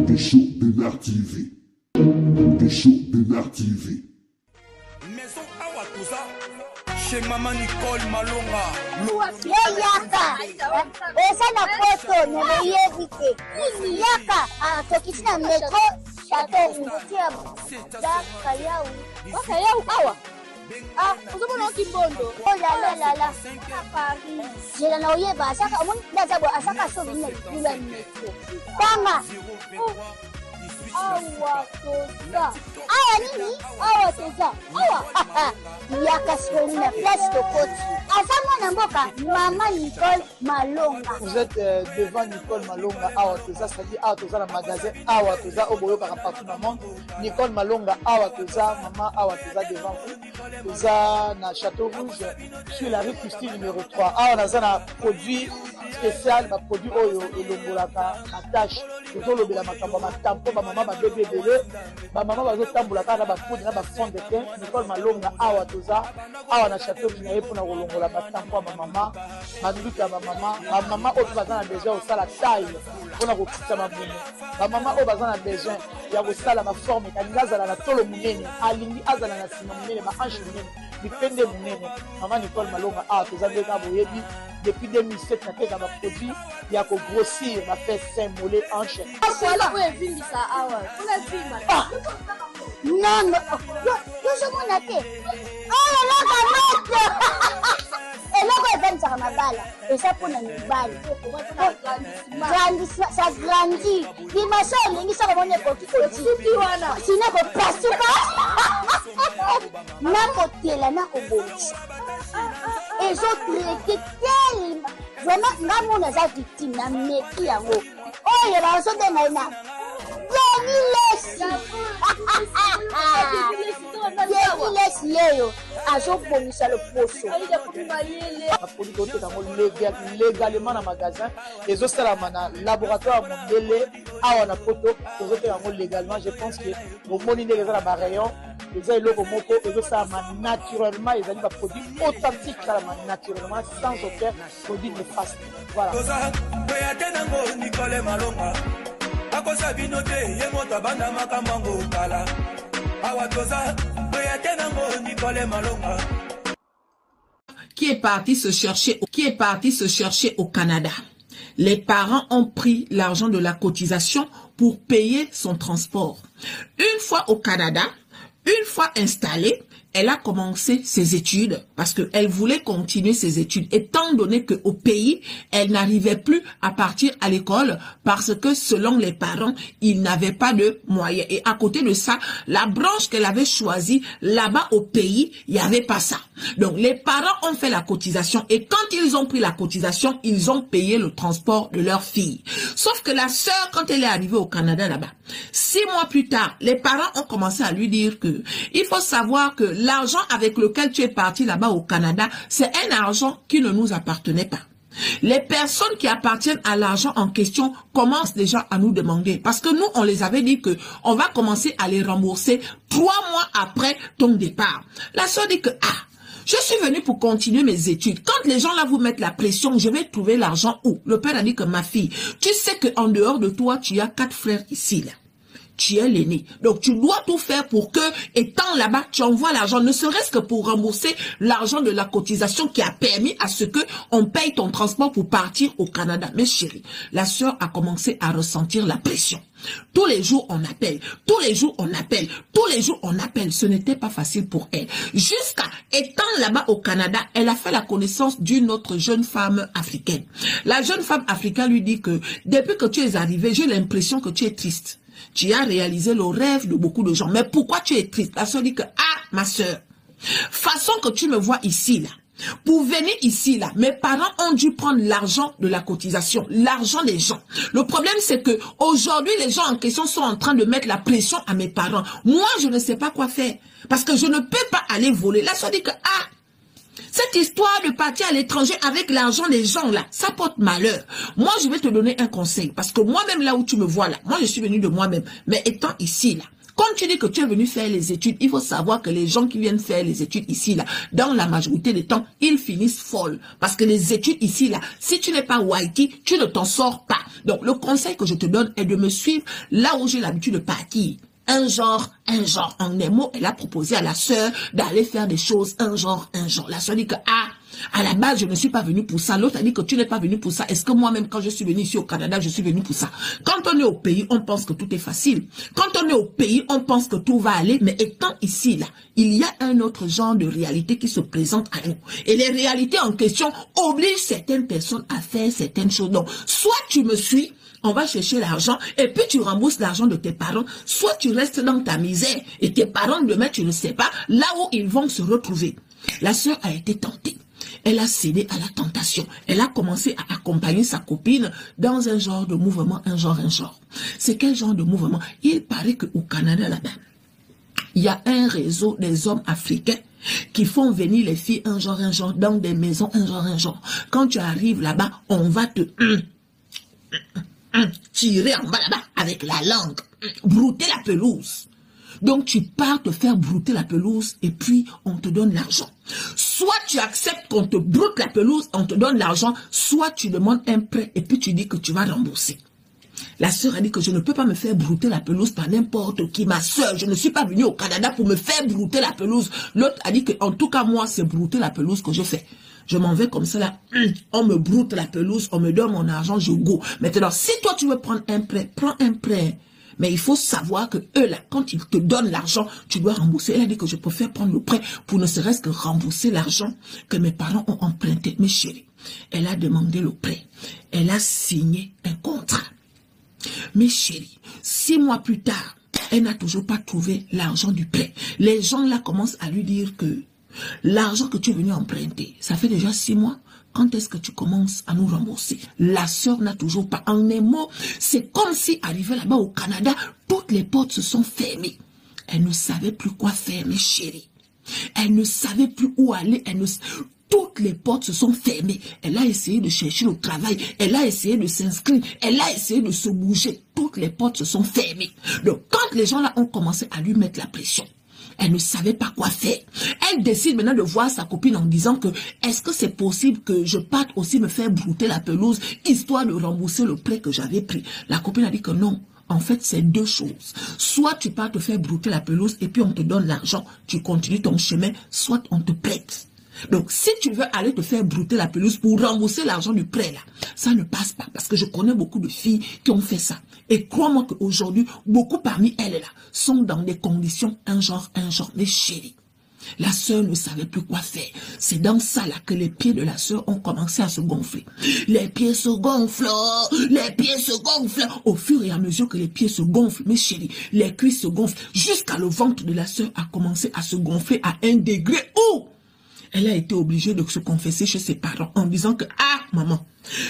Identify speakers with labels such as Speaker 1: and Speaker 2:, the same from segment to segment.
Speaker 1: Des shows de Nar TV. Des shows de Nar TV.
Speaker 2: Maison Awatuza, chez Maman Nicole Malonga.
Speaker 3: Yaka, esa na poto neveyevite. Yaka, tokiti na metro chateau utia da kayau. Kayau awa. Uzobona kimbondo. Oh la la la. Paris. Jela na oyeba saka omoni ndazabo asaka so bine kula metro. Tanga. Awa toza. Awa nini? Awa toza. Awa. Yaka sori na place de côte. Asama na mboka Maman Nicole Malonga.
Speaker 4: Vous êtes devant Nicole Malonga Awa toza, c'est-à-dire Awa toza le magasin Awa toza au boyo partout dans le monde. Nicole Malonga Awa toza, Maman Awa toza devant vous. Toza na Château Rouge sur la rue Custine numéro 3. Awa naza na produit spécial, ba produit oyo elongolaka na tâche. Tozo lobela makambo ma tampo ba maman ba bébé belé, ba maman bazo tambola kana ba poudre na ba fond de teint. Nicole Malonga Awa toza, Awa na Château Rouge na yepo na kolongola ba tampo ba maman, maduka ba maman, ba maman oyo bazana besoin au sala taille pona ko kitsa mabumu. Ba maman oyo bazana besoin ya ko sala ma forme kaningazala na tolo munene, alingi azala na sima munene ba hanche munene. Dipende munene. Maman Nicole Malonga Awa toza ndeka boyebi depuis 2007 na teka ba produit ya ko grossir ma fesse sein mollet hanche.
Speaker 3: Voilà où est vindi ça awa. Kuna vima. Non, yo je m'en atte. Oh là là, et là quoi vendre ça mabala. Et ça pour na mibali. Grandit, ça grandit. Dimension lingi ça va monter petit petit wana. Sina ko pasuka. Na kotela na kobonisa. Et je traité tellement vraiment ngamo na za victime na meki yango. Oh ye ba so de na. Laisse Léo à son bonus à le pocho.
Speaker 4: Légalement dans le magasin, les autres laboratoire Mondele, à on a photo, les autres légalement. Je pense que au moniné les autres rayon, les autres moko, les autres ça naturellement, ils ont des produits authentiques, ça naturellement, sans aucun produit néfaste. Voilà.
Speaker 5: Qui est parti se chercher au Canada. Les parents ont pris l'argent de la cotisation pour payer son transport. Une fois au Canada, une fois installée, elle a commencé ses études parce qu'elle voulait continuer ses études étant donné qu'au pays, elle n'arrivait plus à partir à l'école parce que selon les parents, ils n'avaient pas de moyens. Et à côté de ça, la branche qu'elle avait choisie là-bas au pays, il n'y avait pas ça. Donc les parents ont fait la cotisation et quand ils ont pris la cotisation, ils ont payé le transport de leur fille. Sauf que la sœur, quand elle est arrivée au Canada là-bas, 6 mois plus tard, les parents ont commencé à lui dire que il faut savoir que l'argent avec lequel tu es parti là-bas au Canada, c'est un argent qui ne nous appartenait pas. Les personnes qui appartiennent à l'argent en question commencent déjà à nous demander. Parce que nous, on les avait dit que on va commencer à les rembourser 3 mois après ton départ. La sœur dit que, je suis venu pour continuer mes études. Quand les gens là vous mettent la pression, je vais trouver l'argent où? Le père a dit que ma fille, tu sais qu'en dehors de toi, tu as 4 frères ici là. Tu es l'aîné. Donc, tu dois tout faire pour que, étant là-bas, tu envoies l'argent, ne serait-ce que pour rembourser l'argent de la cotisation qui a permis à ce que on paye ton transport pour partir au Canada. Mais chérie, la sœur a commencé à ressentir la pression. Tous les jours, on appelle. Tous les jours, on appelle. Tous les jours, on appelle. Ce n'était pas facile pour elle. Jusqu'à étant là-bas au Canada, elle a fait la connaissance d'une autre jeune femme africaine. La jeune femme africaine lui dit que depuis que tu es arrivée, j'ai l'impression que tu es triste. Tu as réalisé le rêve de beaucoup de gens. Mais pourquoi tu es triste? La soeur dit que, ah, ma soeur, façon que tu me vois ici, là, pour venir ici, là, mes parents ont dû prendre l'argent de la cotisation, l'argent des gens. Le problème, c'est que aujourd'hui, les gens en question sont en train de mettre la pression à mes parents. Moi, je ne sais pas quoi faire, parce que je ne peux pas aller voler. Là, ça dit que, ah, cette histoire de partir à l'étranger avec l'argent des gens, là, ça porte malheur. Moi, je vais te donner un conseil, parce que moi-même, là où tu me vois, là, moi, je suis venue de moi-même, mais étant ici, là, quand tu dis que tu es venu faire les études, il faut savoir que les gens qui viennent faire les études ici, là, dans la majorité des temps, ils finissent folles. Parce que les études ici, là, si tu n'es pas whitey, tu ne t'en sors pas. Donc, le conseil que je te donne est de me suivre là où j'ai l'habitude de partir. Un genre. En des mots, elle a proposé à la sœur d'aller faire des choses, un genre. La sœur dit que, ah, à la base, je ne suis pas venue pour ça. L'autre a dit que tu n'es pas venu pour ça. Est-ce que moi-même, quand je suis venue ici au Canada, je suis venue pour ça? Quand on est au pays, on pense que tout est facile. Quand on est au pays, on pense que tout va aller. Mais étant ici, là, il y a un autre genre de réalité qui se présente à nous. Et les réalités en question obligent certaines personnes à faire certaines choses. Donc, soit tu me suis, on va chercher l'argent et puis tu rembourses l'argent de tes parents. Soit tu restes dans ta misère et tes parents demain, tu ne sais pas là où ils vont se retrouver. La sœur a été tentée. Elle a cédé à la tentation. Elle a commencé à accompagner sa copine dans un genre de mouvement, un genre. C'est quel genre de mouvement? Il paraît qu'au Canada, là-bas, il y a un réseau des hommes africains qui font venir les filles un genre, dans des maisons, un genre. Quand tu arrives là-bas, on va te tirer en bas là-bas avec la langue, brouter la pelouse. Donc tu pars te faire brouter la pelouse et puis on te donne l'argent. Soit tu acceptes qu'on te broute la pelouse, on te donne l'argent, soit tu demandes un prêt et puis tu dis que tu vas rembourser. La sœur a dit que je ne peux pas me faire brouter la pelouse par n'importe qui. Ma sœur, je ne suis pas venue au Canada pour me faire brouter la pelouse. L'autre a dit que en tout cas moi c'est brouter la pelouse que je fais. Je m'en vais comme ça là, on me broute la pelouse, on me donne mon argent, je go. Maintenant, si toi tu veux prendre un prêt, prends un prêt. Mais il faut savoir que eux là, quand ils te donnent l'argent, tu dois rembourser. Elle a dit que je préfère prendre le prêt pour ne serait-ce que rembourser l'argent que mes parents ont emprunté. Mais chérie, elle a demandé le prêt. Elle a signé un contrat. Mais chérie, 6 mois plus tard, elle n'a toujours pas trouvé l'argent du prêt. Les gens là commencent à lui dire que l'argent que tu es venu emprunter, ça fait déjà 6 mois. Quand est-ce que tu commences à nous rembourser? La sœur n'a toujours pas. En un mot, c'est comme si, arrivée là-bas au Canada, toutes les portes se sont fermées. Elle ne savait plus quoi faire, mes chéris. Elle ne savait plus où aller. Toutes les portes se sont fermées. Elle a essayé de chercher le travail. Elle a essayé de s'inscrire. Elle a essayé de se bouger. Toutes les portes se sont fermées. Donc, quand les gens là ont commencé à lui mettre la pression, elle ne savait pas quoi faire. Elle décide maintenant de voir sa copine en disant que est-ce que c'est possible que je parte aussi me faire brouter la pelouse histoire de rembourser le prêt que j'avais pris. La copine a dit que non. En fait, c'est 2 choses. Soit tu pars te faire brouter la pelouse et puis on te donne l'argent, tu continues ton chemin, soit on te prête. Donc, si tu veux aller te faire brouter la pelouse pour rembourser l'argent du prêt, là, ça ne passe pas. Parce que je connais beaucoup de filles qui ont fait ça. Et crois-moi qu'aujourd'hui, beaucoup parmi elles, là, sont dans des conditions un genre. Mais chérie, la sœur ne savait plus quoi faire. C'est dans ça, là, que les pieds de la sœur ont commencé à se gonfler. Les pieds se gonflent, les pieds se gonflent. Au fur et à mesure que les pieds se gonflent, mes chéris, les cuisses se gonflent, jusqu'à le ventre de la sœur a commencé à se gonfler à un degré où elle a été obligée de se confesser chez ses parents en disant que, ah, maman,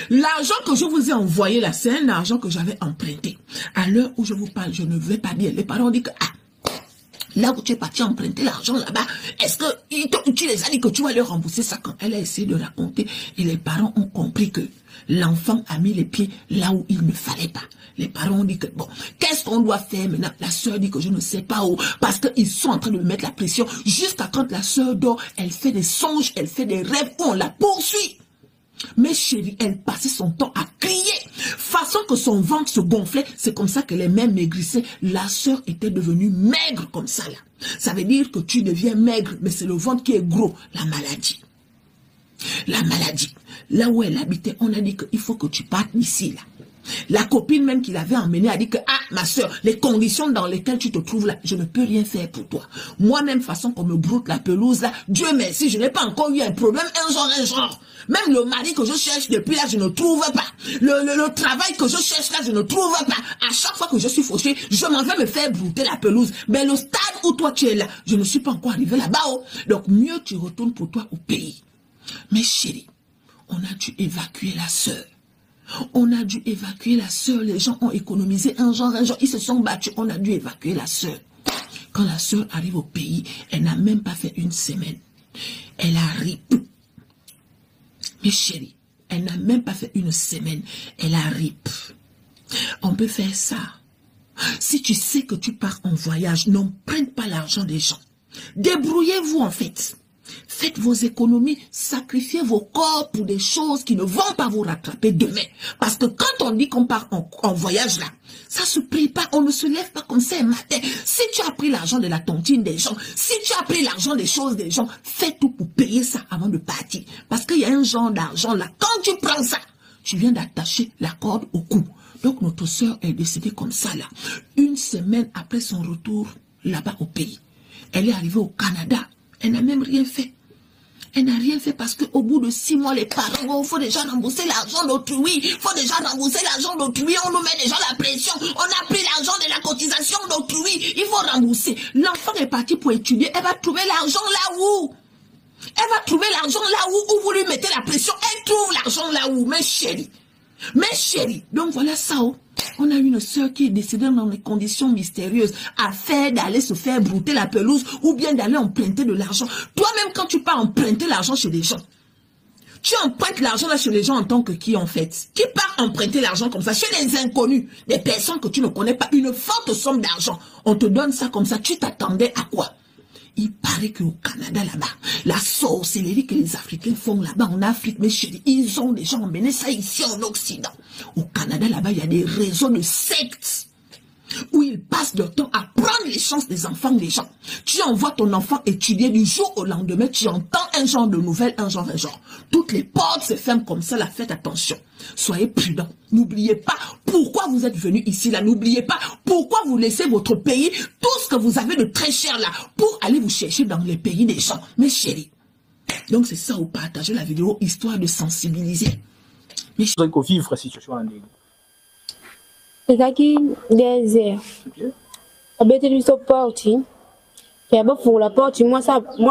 Speaker 5: l'argent que je vous ai envoyé là, c'est un argent que j'avais emprunté. À l'heure où je vous parle, je ne vais pas bien. Les parents ont dit que, ah, là où tu es parti emprunter l'argent là-bas, est-ce que tu les as dit que tu vas leur rembourser ça? Quand elle a essayé de raconter, et les parents ont compris que l'enfant a mis les pieds là où il ne fallait pas. Les parents ont dit que, bon, qu'est-ce qu'on doit faire maintenant? La sœur dit que je ne sais pas où, parce qu'ils sont en train de me mettre la pression. Jusqu'à quand la sœur dort, elle fait des songes, elle fait des rêves où on la poursuit. Mais chérie, elle passait son temps à crier. Façon que son ventre se gonflait, c'est comme ça que les mains maigrissaient. La sœur était devenue maigre comme ça, là. Ça veut dire que tu deviens maigre, mais c'est le ventre qui est gros, la maladie. La maladie. Là où elle habitait, on a dit qu'il faut que tu partes d'ici, là. La copine même qui l'avait emmenée a dit que, ah, ma soeur, les conditions dans lesquelles tu te trouves là, je ne peux rien faire pour toi. Moi-même, façon qu'on me broute la pelouse là, Dieu merci, je n'ai pas encore eu un problème, un genre. Même le mari que je cherche depuis là, je ne trouve pas. Le travail que je cherche là, je ne trouve pas. À chaque fois que je suis fauchée, je m'en vais me faire brouter la pelouse. Mais le stade où toi tu es là, je ne suis pas encore arrivé là-bas. Oh. Donc mieux tu retournes pour toi au pays. Mais chérie, on a dû évacuer la sœur. On a dû évacuer la sœur. Les gens ont économisé un genre. Ils se sont battus. On a dû évacuer la sœur. Quand la sœur arrive au pays, elle n'a même pas fait une semaine. Elle arrive. Mais chérie, elle n'a même pas fait une semaine. Elle arrive. On peut faire ça. Si tu sais que tu pars en voyage, n'emprunte pas l'argent des gens. Débrouillez-vous en fait. Faites vos économies, sacrifiez vos corps pour des choses qui ne vont pas vous rattraper demain. Parce que quand on dit qu'on part en voyage là, ça se prie pas, on ne se lève pas comme ça un matin. Si tu as pris l'argent de la tontine des gens, si tu as pris l'argent des choses des gens, fais tout pour payer ça avant de partir. Parce qu'il y a un genre d'argent là, quand tu prends ça, tu viens d'attacher la corde au cou. Donc notre soeur est décédée comme ça là. Une semaine après son retour là-bas au pays, elle est arrivée au Canada. Elle n'a même rien fait. Elle n'a rien fait parce qu'au bout de 6 mois, les parents, il faut déjà rembourser l'argent d'autrui. Il faut déjà rembourser l'argent d'autrui. On nous met déjà la pression. On a pris l'argent de la cotisation d'autrui. Il faut rembourser. L'enfant est parti pour étudier. Elle va trouver l'argent là où? Elle va trouver l'argent là où vous lui mettez la pression. Elle trouve l'argent là où? Mes chéris. Donc voilà ça. Oh. On a une soeur qui est décédée dans des conditions mystérieuses, à faire d'aller se faire brouter la pelouse ou bien d'aller emprunter de l'argent. Toi-même, quand tu pars emprunter l'argent chez les gens, tu empruntes l'argent là chez les gens en tant que qui en fait? Qui part emprunter l'argent comme ça? Chez les inconnus, des personnes que tu ne connais pas, une forte somme d'argent. On te donne ça comme ça, tu t'attendais à quoi? Il paraît qu'au Canada, là-bas, la sorcellerie que les Africains font là-bas en Afrique, mes chéris, ils ont déjà emmené ça ici en Occident. Au Canada, là-bas, il y a des réseaux de sectes où ils passent leur temps à prendre les chances des enfants des gens. Tu envoies ton enfant étudier du jour au lendemain, tu entends un genre de nouvelle, un genre. Toutes les portes se ferment comme ça, là, faites attention. Soyez prudents. N'oubliez pas pourquoi vous êtes venus ici, là. N'oubliez pas pourquoi vous laissez votre pays, tout ce que vous avez de très cher, là, pour aller vous chercher dans les pays des gens. Mes chéris. Donc, c'est ça, vous partagez la vidéo, histoire de sensibiliser. Mais
Speaker 6: vous allez vivre la situation en ligne.
Speaker 7: Ezaki des heures. Abete biso porte. Ya ba pour la porte moi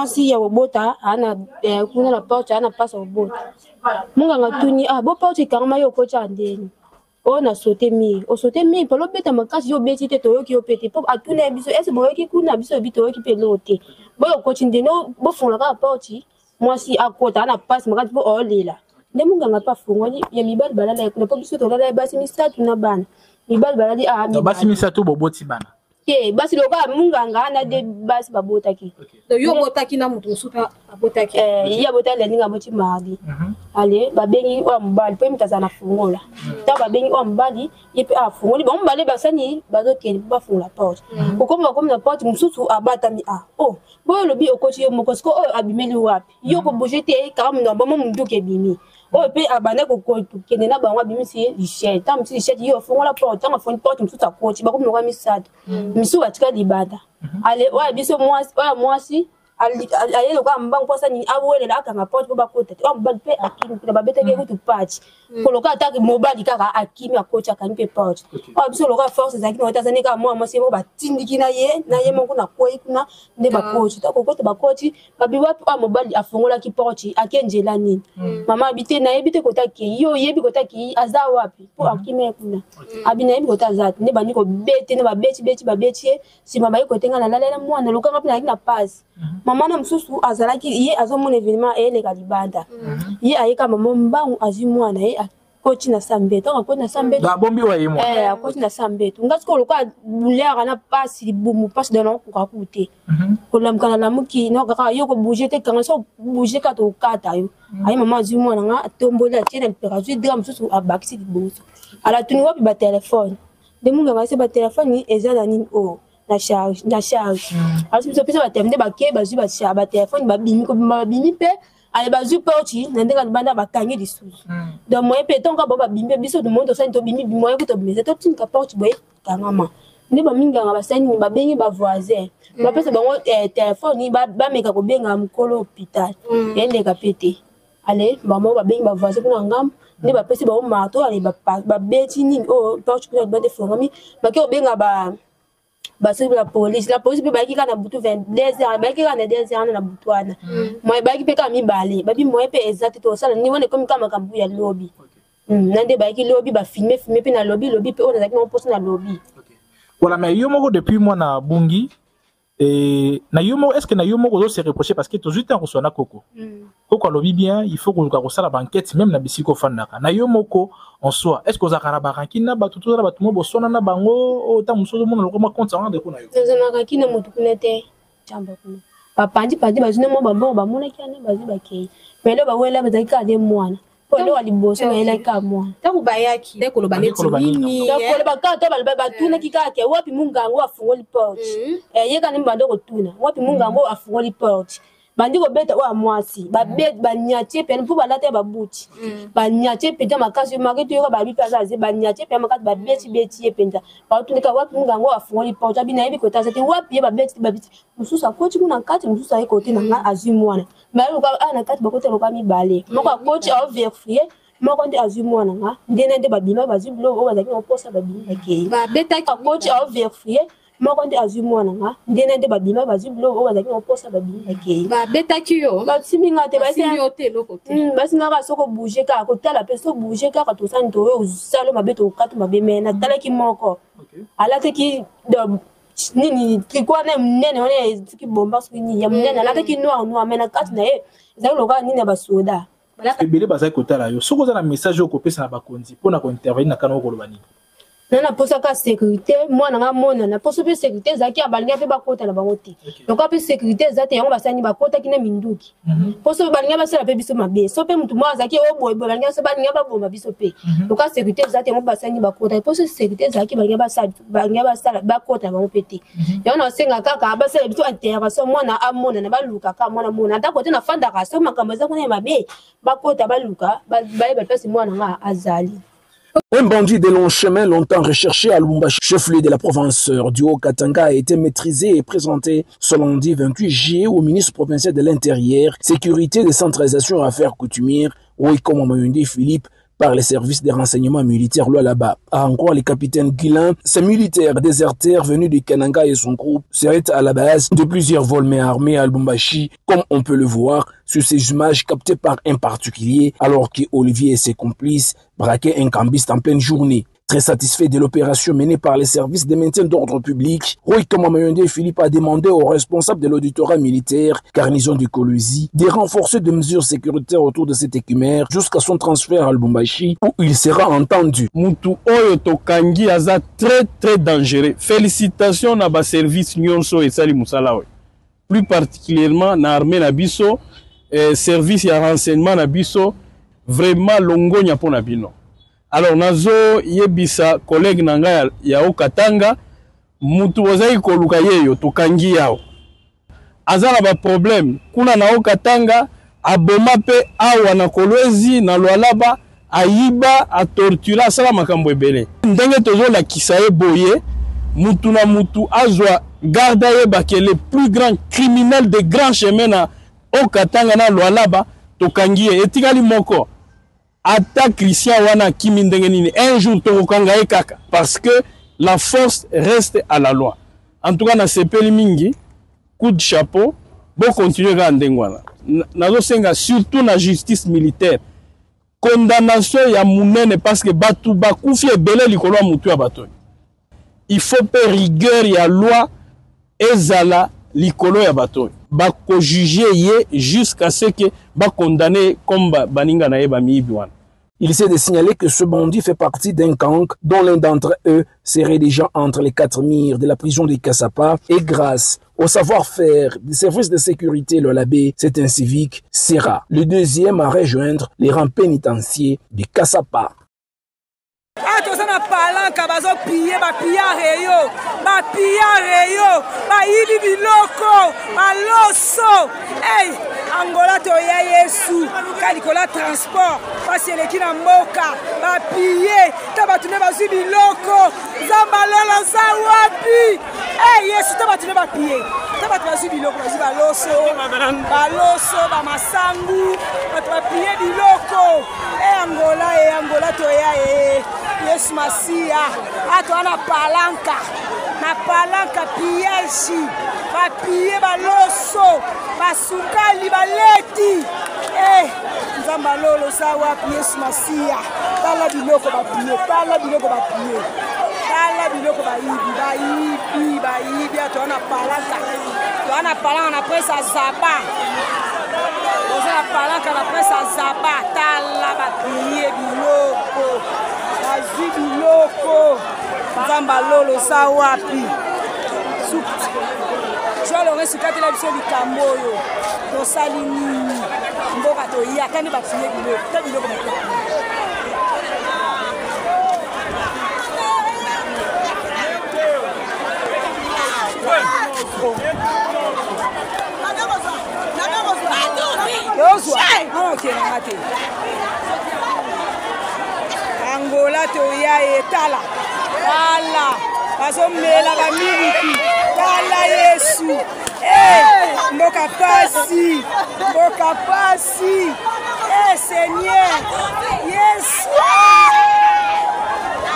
Speaker 7: si ya obota ana kuna la porte ana passe obota. Munga ngatuni bo porte kangama yo kocha ndeni. O na sauté mi, o sauté mi pelo beta makasi yo beti te to yo ki yo pete pop atuna biso ese boyo ki kuna biso bito yo ki pelote. Boyo kocha ndeni bo fon la porte. Moi si akota ana passe makasi po olela. Ndemunga ngapa fungoni ya mibali balala kuna po biso to la basi misatu na bana. Mibali baladi
Speaker 6: basi misato boboti bana.
Speaker 7: Basi loka munganga na de basi babotaki.
Speaker 8: Yo botaki na mutu supa abotaki.
Speaker 7: Ya botaki ninga boti mardi. Ale babengi wa mbali pe mtazana fungola. Ta babengi wa mbali yepe afungoli ba mbali basani bazoke ba fungola porte. Kokoma comme la porte mususu abata mi boyo lobi okoti yo mokosko abimeli wapi. Yo ko bojete kam na bamo munduke bimi. Pe abana ko kene na bango bimisi richet tam si richet yo fongola porte tam fon porte mususu akoti ba ko mloka misatu misu atika libanda ale wa biso mwasi ale loka mbango posa ni awele la kanga porte ko ba kota o mbali pe akimi pe ba bete ke kutu patch ko loka ataki mobali kaka akimi akocha kan pe porte o biso loka force za kino tazani ka mwasi mo ba tindiki na ye mongo na koi kuna ne ba coach ta ko kota ba coach ba biwa mobali afongola ki porte akenjela nini mama abite na yebite kota ki yo yebi kota ki aza wapi po akimi kuna abina yebi kota za ne ba niko bete ne ba beti si mama yiko tenga na lalela mwana loka ngapi na pass mama na msusu azalaki ye azomona événement ele kalibanda ye ayeka mama mbangu azimwana ye akoti na sambeto akoti na sambeto
Speaker 6: ba bombi wa yemo
Speaker 7: akoti na sambeto ngasiko loka bulera na passe libumu passe de non ko kute ko lamkana la muki no kaka yo ko bouger te kanga so bouger ka to kata yo ayi mama azimwana nga tombola tiene température de msusu abakisi libumu ala tuni wapi ba téléphone de munga ngase ba téléphone ezala nini na charge alors si vous avez ba temde ba ke ba ju ba téléphone ba bimi ko ba bimi pe allez bazu porti nandeka banda bakangi lisusu donc moi pe tonga baba bimbe biso de monde ça to bimbi moi ko to bimbe to tin ka porti boy kangama ni ba minga nga basani ba bengi ba voisin ba pesa bango téléphone ni ba meka ko benga mukolo hôpital yende ka pété allez ba mo ba bengi ba voisin ko ngam ni ba pesa ba o mato allez ba beti ni o porti ko ba de fonami ba ke o benga ba la police peut ba ki kana butu 22h ba ki kana 2h na butwana moi ba ki pe ka mi bale ba bi moi pe exact to sala ni wone comme kama kambu ya lobby nande ba ki lobby ba filmer pe na lobby pe on a ki on poste na lobby.
Speaker 6: Voilà, mais Yomo depuis moi na Bungi et na Yomo est-ce que na Yomo doit se reprocher parce que tout juste en reçoit na Coco. Coco a lobby bien, il faut qu'on ça la banquette même na bisiko fanaka. Na Yomo ko en soi, est-ce que za karabaranki na ba tout na ba tumo bosona na bango autant muso mo na ko compte en de ko na yo.
Speaker 7: Na ranki na mutu kunete chamba kuna. Ba pandi ba zine mo ba mbo ba mona kiana ba ziba kei. Mais là ba wela ba zaka de mwana. Polo waliboso na ile ka mwana.
Speaker 8: Taku bayaki. Deko lo baneti nini.
Speaker 7: Deko ba ka to ba tuna kikake wapi mungango afungoli porte. Yeka ni mbando ko tuna. Wapi mungango afungoli porte. Bandiko beta wa mwasi ba bet ba nyatie pe pour balate ba buti ba nyatie pe ma kasi marketo yo ba bi pasa ze ba nyatie pe makati ba beti penda ba tunika wapi mungango afungoli porte bina yebi ko tazete wapi ba beti mususa coach kuna kati mususa iko te na azimwana mais ko ana kati ba ko te ko mi bale moko coach a vérifier moko ndi azimwana nga ndene de ba bima ba ziblo o ba zaki on posa ba bima ke
Speaker 8: ba beta
Speaker 7: coach a vérifier moko ndi azimwana nga ndene de ba bima ba ziblo o ba zaki on posa ba bima ke
Speaker 8: ba beta kiyo
Speaker 7: ba siminga te ba
Speaker 8: simiote lokote
Speaker 7: ba singa ka soko bouger ka ko tala pe so bouger ka to santo o salo mabeto katu mabeme na tala ki moko ala te ki do nini trikwa na mnene one ki bomba so ni ya mnene ala te ki noir mena katu na e za loka nini ba soda
Speaker 6: ebele bazali kotala yo soko za na message okopesa na bakonzi mpona ko intervenir na kana okoloba nini
Speaker 7: nana posa ka sécurité moi na mona na poso pe sécurité zaki abalinga pe bakota na bango te donc pe sécurité zate yango basani bakota kina minduki poso balinga basala pe biso mabe so pe mutu moi zaki o boy balinga so balinga ba bomba biso pe donc sécurité zate yango basani bakota poso sécurité zaki balinga basala bakota bango pe te yango na senga kaka basala biso intervention moi na amona na baluka ka moi na mona ata kote na fanda ka so makambo za kuna mabe bakota baluka ba ba pesi moi na azali.
Speaker 9: Un bandit de long chemin longtemps recherché à Lubumbashi, chef-lieu de la province du Haut-Katanga, a été maîtrisé et présenté ce lundi 28 juillet au ministre provincial de l'Intérieur, Sécurité, Décentralisation et Affaires coutumières, Oikomo Mayundi Philippe, par les services de renseignement militaires là-bas. À en croire le capitaine Guillain, ces militaires déserteurs venus de Kananga et son groupe seraient à la base de plusieurs vols main armés à Lubumbashi, comme on peut le voir sur ces images captées par un particulier, alors qu'Olivier et ses complices braquaient un cambiste en pleine journée. Très satisfait de l'opération menée par les services de maintien d'ordre public, Roy Kamamayonde Philippe a demandé aux responsables de l'auditorat militaire, garnison du Colosi, de renforcer des mesures sécuritaires autour de cet écumère jusqu'à son transfert à Lubumbashi, où il sera entendu.
Speaker 10: Mutu Oyo Tokangi aza très dangereux. Félicitations à ba service nyonso et sali musalawe. Plus particulièrement na armée na biso, service ya renseignement na biso, vraiment longonya pona bino. Alors nazo yebisa collègue nanga ya Haut-Katanga mutu ozai koluka yeyo tokangi yao azala ba problème kuna na Haut-Katanga aboma pe awa na Kolwezi na Lualaba ayiba a tortura sala makambo ebele ndenge tozo la kisaye boye mutu na mutu azwa garda ye ba les plus grands criminels de grand chemin na Haut-Katanga na Lualaba tokangi etikali moko Ata Christian wana kimi ndenge nini un jour tokokanga ye kaka parce que la force reste à la loi. En tout cas na sepeli mingi coup de chapeau bon continuer ga ndengwana. Nazo senga surtout na justice militaire. Condamnation ya munene parce que batu bakufi ebele likolo ya mutu ya bato. Il faut pe rigueur ya loi ezala likolo ya bato. Bako juger ye jusqu'à ce que ba condamné comme baninga na eba miibwana.
Speaker 9: Il s'est de signaler que ce bandit fait partie d'un gang dont l'un d'entre eux serait déjà entre les 4 murs de la prison de Kassapa et grâce au savoir-faire des services de sécurité le labé, c'est un civique sera le deuxième à rejoindre les rangs pénitentiaires de Kassapa.
Speaker 2: Tozana palanka bazo piller ba reyo ba yibi biloko ba loso hey Angola to ya Yesu yesu kalikola transport pasi eleki na mboka bapie ta bato nde bazwi biloko nzamba lolo za wapi yesu ta bato nde bapie ta bato bazwi biloko bazwi baloso bamasangu bato bapie biloko angola toya yesu masiya atoa na palanka piyeji bapie baloso basukali baleti nzamba lolo za wapi yesu masiya tala biloko bapie tala biloko bayibi atoa na palanka na presa zaba oza na palanka na presa zaba tala bapie biloko bazwi biloko nzamba lolo za wapi jolonge sukatela biso likambo oyo tosali nini mboka toya tani bapie biloko ta biloko angola toya etala bazomela bamiliki tala yesu mboka pasi seigneur yesu